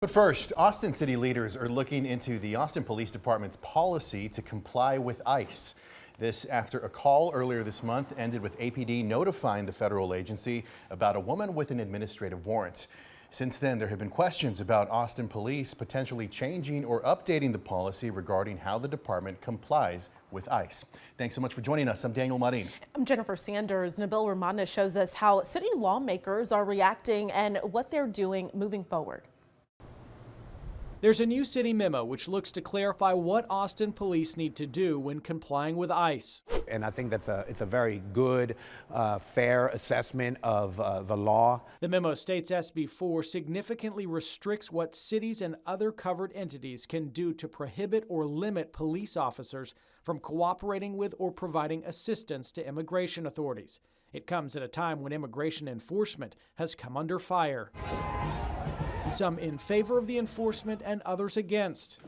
But first, Austin city leaders are looking into the Austin Police Department's policy to comply with ICE. This after a call earlier this month ended with APD notifying the federal agency about a woman with an administrative warrant. Since then, there have been questions about Austin police potentially changing or updating the policy regarding how the department complies with ICE. Thanks so much for joining us. I'm Daniel Marin. I'm Jennifer Sanders. Nabil Ramana shows us how city lawmakers are reacting and what they're doing moving forward. There's a new city memo which looks to clarify what Austin police need to do when complying with ICE. And I think it's a very good, fair assessment of the law. The memo states SB 4 significantly restricts what cities and other covered entities can do to prohibit or limit police officers from cooperating with or providing assistance to immigration authorities. It comes at a time when immigration enforcement has come under fire. Some in favor of the enforcement and others against.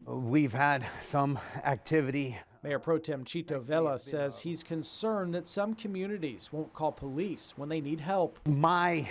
We've had some activity. Mayor Pro Tem Chito Vela says he's concerned that some communities won't call police when they need help. My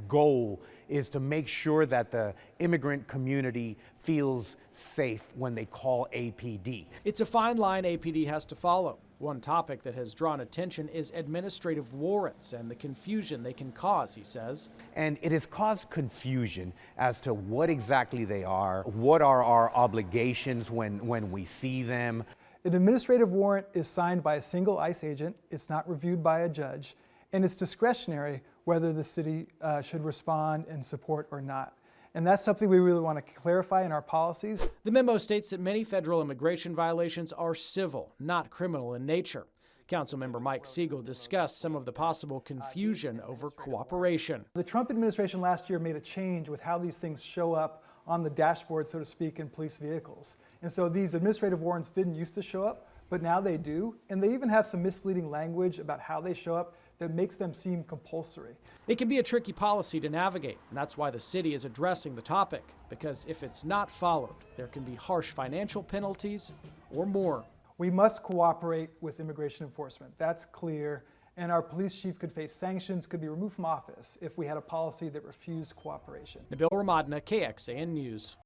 goal is to make sure that the immigrant community feels safe when they call APD. It's a fine line APD has to follow. One topic that has drawn attention is administrative warrants and the confusion they can cause, he says. And it has caused confusion as to what exactly they are, what are our obligations when we see them. An administrative warrant is signed by a single ICE agent, it's not reviewed by a judge, and it's discretionary whether the city should respond and support or not. And that's something we really want to clarify in our policies. The memo states that many federal immigration violations are civil, not criminal in nature. Councilmember Mike Siegel discussed some of the possible confusion over cooperation. The Trump administration last year made a change with how these things show up on the dashboard, so to speak, in police vehicles. And so these administrative warrants didn't used to show up, but now they do. And they even have some misleading language about how they show up that makes them seem compulsory. It can be a tricky policy to navigate, and that's why the city is addressing the topic, because if it's not followed, there can be harsh financial penalties or more. We must cooperate with immigration enforcement. That's clear. And our police chief could face sanctions, could be removed from office if we had a policy that refused cooperation. Nabil Ramadna, KXAN News.